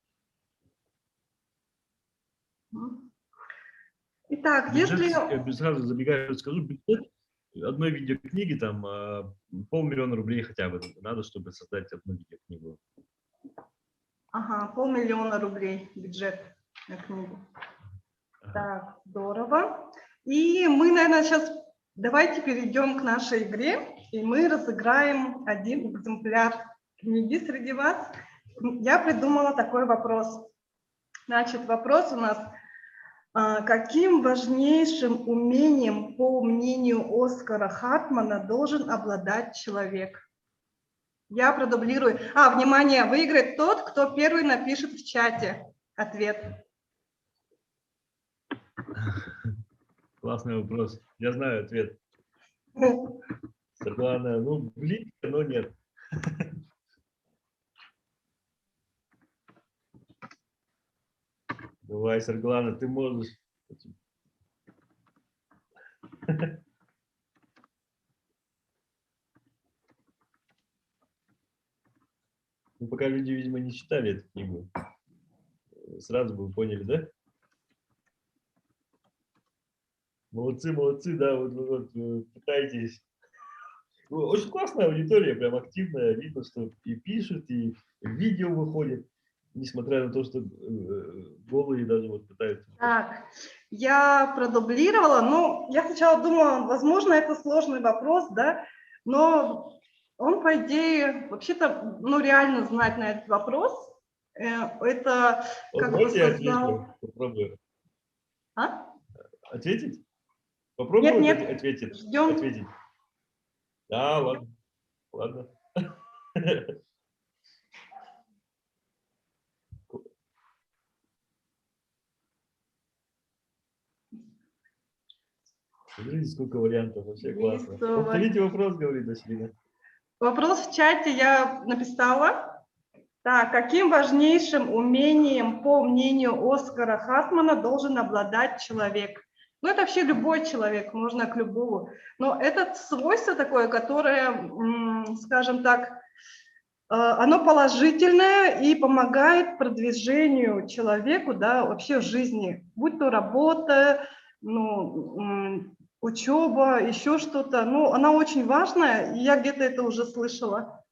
Итак, Бюджет, если... сразу забегаю, скажу, бюджет одной видеокниги там 500 000 рублей хотя бы надо, чтобы создать одну видеокнигу. Ага, 500 000 рублей бюджет на книгу. Так, здорово. И мы, наверное, сейчас давайте перейдем к нашей игре, и мы разыграем один экземпляр книги среди вас. Я придумала такой вопрос. Значит, вопрос у нас: каким важнейшим умением, по мнению Оскара Хартмана, должен обладать человек? Я продублирую. Внимание, выиграет тот, кто первый напишет в чате ответ. Классный вопрос. Я знаю ответ. Светлана, ну, блин, но нет. Давай, Светлана, ты можешь. Ну, пока люди, видимо, не читали эту книгу. Сразу бы вы поняли, да? Молодцы, молодцы, да, вот пытаетесь. Очень классная аудитория, прям активная, видно, что и пишут, и видео выходит, несмотря на то, что голые даже вот пытаются. Так, я продублировала, но я сначала думала, возможно, это сложный вопрос, да, но он, по идее, вообще-то, ну, реально знать на этот вопрос, это, Вот как бы давайте я сказал... отвечу, попробую. А? Ответить? Нет, Попробую нет, ответить. ждем. Ответить. Да, ладно. Ладно. Смотрите, сколько вариантов, вообще классно. Повторите вопрос, говорит Аселина. Вопрос в чате я написала. Так, каким важнейшим умением, по мнению Оскара Хартмана, должен обладать человек? Ну, это вообще любой человек, можно к любому. Но это свойство такое, которое, скажем так, оно положительное и помогает продвижению человеку, да, вообще в жизни, будь то работа, ну, учеба, еще что-то. Ну, она очень важная, и я где-то это уже слышала.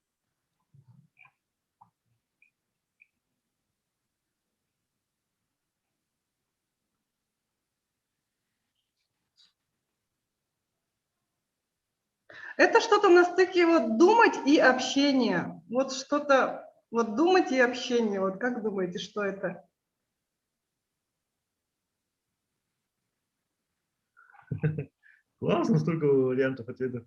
Это что-то на стыке вот думать и общение. Вот что-то, вот думать и общение. Вот как думаете, что это? Классно, столько вариантов ответов.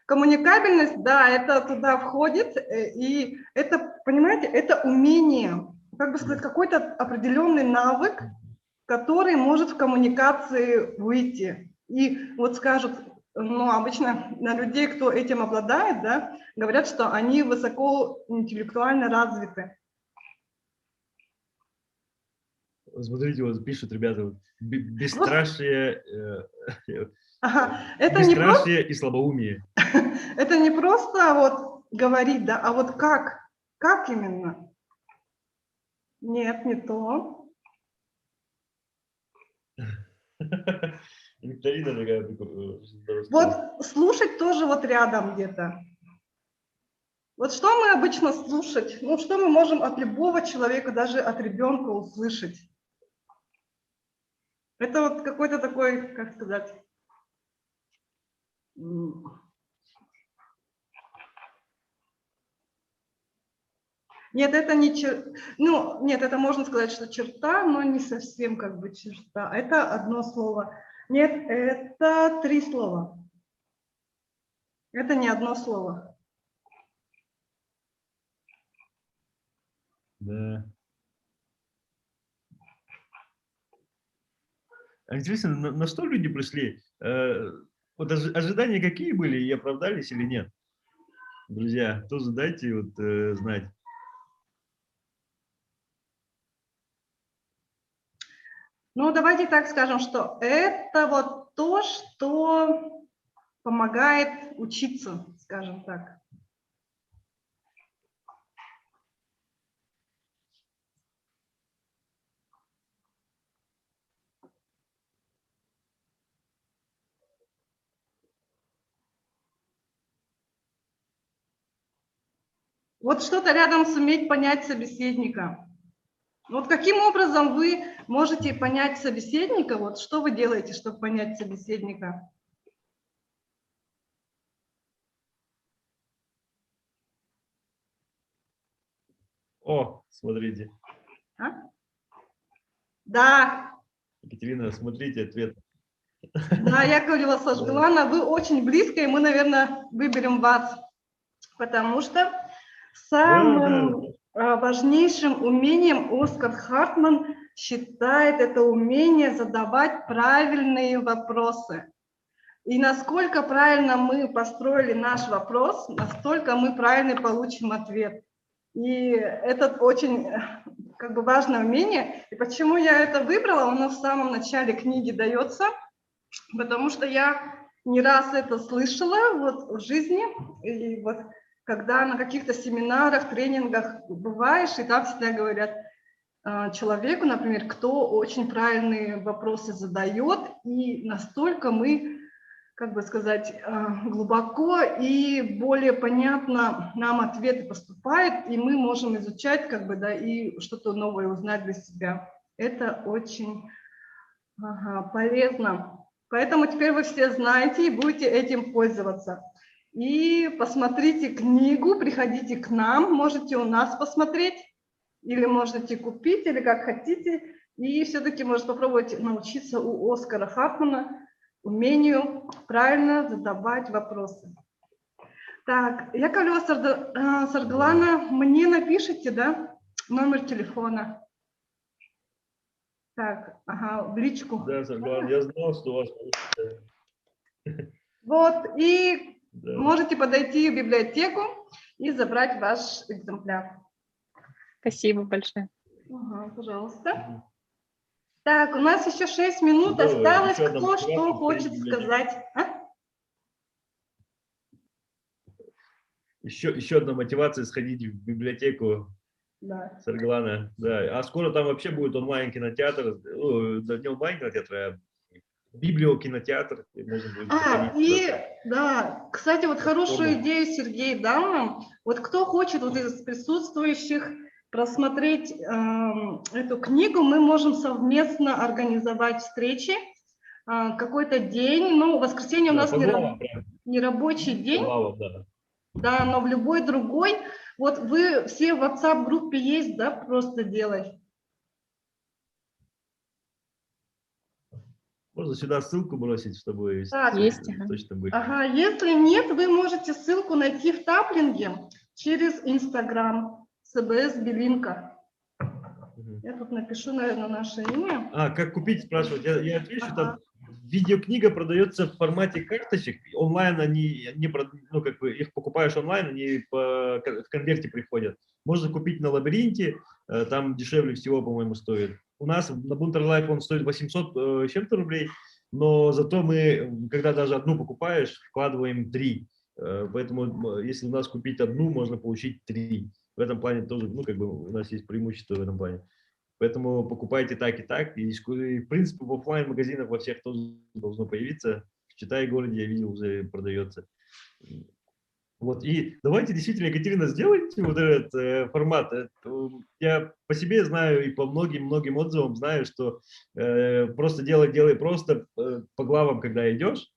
Коммуникабельность, да, это туда входит. И это, понимаете, это умение, как бы сказать, какой-то определенный навык, который может в коммуникации выйти. И вот скажут, ну, обычно на людей, кто этим обладает, да, говорят, что они высоко интеллектуально развиты. Смотрите, вот пишут ребята, вот, бесстрашие, Это не просто, бесстрашие и слабоумие. это не просто вот говорить, да, а вот как? Как именно? Нет, не то. Викторина такая. Вот слушать тоже вот рядом где-то. Вот что мы обычно слушать? Ну, что мы можем от любого человека, даже от ребенка услышать? Это вот какой-то такой, как сказать, нет, это не ну, нет, это можно сказать, что черта, но не совсем как бы черта. Это одно слово. Нет, это 3 слова. Это не одно слово. Да. А интересно, на что люди пришли? Вот ожидания какие были и оправдались или нет? Друзья, тоже дайте вот знать. Ну, давайте так скажем, что это вот то, что помогает учиться, скажем так. Вот что-то рядом суметь понять собеседника. Вот каким образом вы можете понять собеседника? Вот что вы делаете, чтобы понять собеседника? О, смотрите. А? Да, Екатерина, смотрите ответ. да, я говорила со Жглана, вы очень близко, и мы, наверное, выберем вас, потому что самым важнейшим умением Оскар Хартман считает это умение задавать правильные вопросы. И насколько правильно мы построили наш вопрос, настолько мы правильно получим ответ. И это очень как бы важное умение. И почему я это выбрала, оно в самом начале книги дается, потому что я не раз это слышала вот в жизни. И вот когда на каких-то семинарах, тренингах бываешь, и там всегда говорят человеку, например, кто очень правильные вопросы задает, и настолько мы, как бы сказать, глубоко и более понятно нам ответы поступают, и мы можем изучать, как бы, да, и что-то новое узнать для себя. Это очень полезно. Поэтому теперь вы все знаете и будете этим пользоваться. И посмотрите книгу, приходите к нам, можете у нас посмотреть, или можете купить, или как хотите. И все-таки можете попробовать научиться у Оскара Хартмана умению правильно задавать вопросы. Так, Яковлева Сарглана, мне напишите, да, номер телефона. Так, ага, в личку. Да, Сарглан, я знал, что у вас... Вот, и Да. можете подойти в библиотеку и забрать ваш экземпляр. Спасибо большое. Ага, пожалуйста. Так, у нас еще 6 минут Здорово. осталось. Еще одна Кто что мотивация хочет сходить в библиотеку. сказать? Еще одна мотивация сходить в библиотеку Да. Сарглана. Да. А скоро там вообще будет онлайн-кинотеатр. Ну, да, не онлайн-кинотеатр, а библиокинотеатр. Можно будет заходить И туда. да, кстати, вот хорошую идею Сергей дал нам. Вот кто хочет вот из присутствующих просмотреть эту книгу, мы можем совместно организовать встречи. Какой-то день, ну, воскресенье у Да, нас по главам прям. не рабочий По день, главам, да. да, но в любой другой. Вот вы все в WhatsApp-группе есть, да, просто делай. Можно сюда ссылку бросить, чтобы Так, Есть, ага. точно были. Ага, если нет, вы можете ссылку найти в таплинге через Instagram СБС Белинка. Я тут напишу, наверное, наше имя. А, как купить, спрашивают. Я отвечу, Ага. там видеокнига продается в формате карточек. Онлайн они не, ну, как бы их покупаешь онлайн, они в конверте приходят. Можно купить на Лабиринте, там дешевле всего, по-моему, стоит. У нас на Bunter Life он стоит 800 чем-то рублей, но зато мы, когда даже одну покупаешь, вкладываем 3. Поэтому, если у нас купить одну, можно получить 3. В этом плане тоже, ну, как бы у нас есть преимущество в этом плане. Поэтому покупайте так и так. И, в принципе, в офлайн-магазинах во всех тоже должно появиться. В Читай-городе, я видел, уже продается. Вот, и давайте действительно, Екатерина, сделайте вот этот формат. Я по себе знаю и по многим отзывам знаю, что просто делай просто по главам, когда идешь,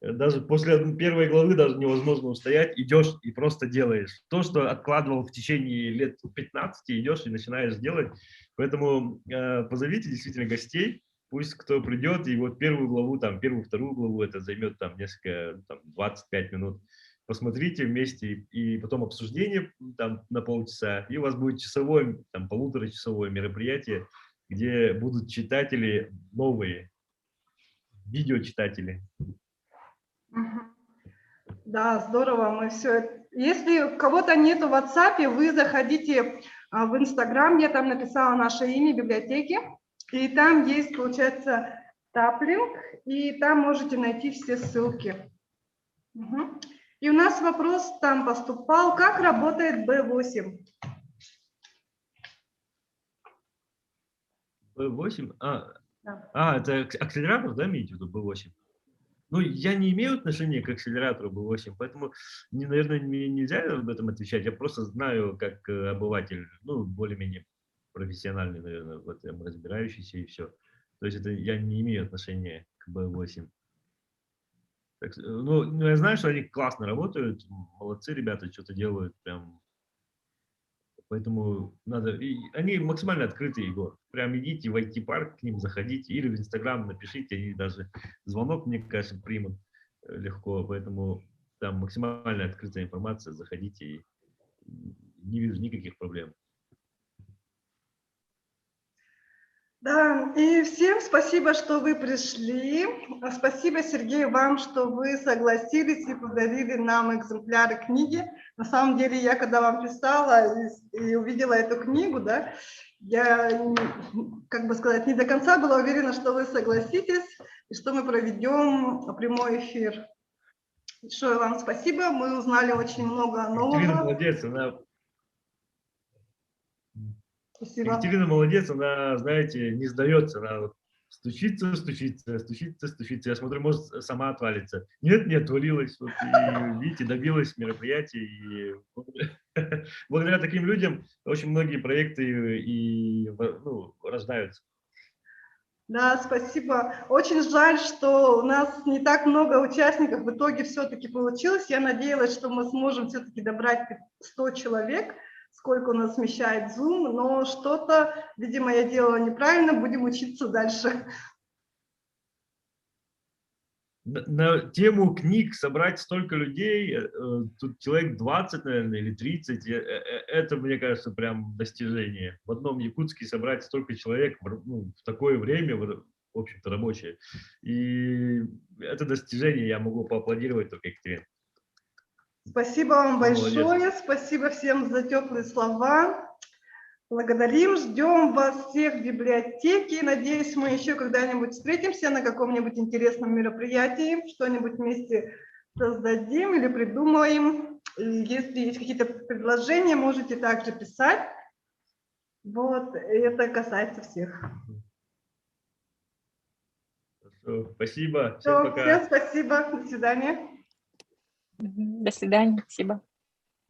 даже после первой главы даже невозможно устоять, идешь и просто делаешь. То, что откладывал в течение лет 15, идешь и начинаешь делать. Поэтому позовите действительно гостей, пусть кто придет, и вот первую главу, там, первую-вторую главу, это займет там несколько, там, 25 минут. Посмотрите вместе, и потом обсуждение там на полчаса, и у вас будет часовое, там, полуторачасовое мероприятие, где будут читатели новые, видеочитатели. Да, здорово, мы все. Если у кого-то нет в WhatsApp, вы заходите в Instagram, я там написала наше имя библиотеки, и там есть, получается, таплинг, и там можете найти все ссылки. Мгм. И у нас вопрос там поступал, как работает B8? B8? Да. Это акселератор, да, имеете в виду, B8? Ну, я не имею отношения к акселератору B8, поэтому, наверное, мне нельзя об этом отвечать. Я просто знаю, как обыватель, ну, более-менее профессиональный, наверное, в этом разбирающийся и все. То есть это я не имею отношения к B8. Ну, я знаю, что они классно работают, молодцы ребята, что-то делают прям. Поэтому надо... они максимально открытые, Егор. Прям идите в IT-парк, к ним заходите, или в Инстаграм напишите, они даже звонок, мне кажется, примут легко. Поэтому там максимально открытая информация, заходите, и не вижу никаких проблем. Да, и всем спасибо, что вы пришли. Спасибо, Сергей, вам, что вы согласились и подарили нам экземпляры книги. На самом деле, я когда вам писала и увидела эту книгу, да, я, как бы сказать, не до конца была уверена, что вы согласитесь и что мы проведем прямой эфир. Большое вам спасибо, мы узнали очень много Екатерина нового. молодец, Спасибо. Екатерина молодец, она, знаете, не сдается, она вот стучится. Я смотрю, может, сама отвалится. Нет, отвалилась. Вот, и, видите, добилась мероприятий. И благодаря таким людям очень многие проекты рождаются. Да, спасибо. Очень жаль, что у нас не так много участников. В итоге все-таки получилось. Я надеялась, что мы сможем все-таки добрать 100 человек, сколько у нас вмещает Zoom, но что-то, видимо, я делала неправильно. Будем учиться дальше. На тему книг собрать столько людей, тут человек 20, наверное, или 30, это, мне кажется, прям достижение. В одном Якутске собрать столько человек в такое время, в общем-то, рабочее. И это достижение, я могу поаплодировать только Екатерине. Спасибо вам большое. Молодец. Спасибо всем за теплые слова. Благодарим, ждем вас всех в библиотеке. Надеюсь, мы еще когда-нибудь встретимся на каком-нибудь интересном мероприятии, что-нибудь вместе создадим или придумаем. И если есть какие-то предложения, можете также писать. Вот, это касается всех. Хорошо. Спасибо. Всем Все, пока. всем спасибо. До свидания. До свидания. Спасибо.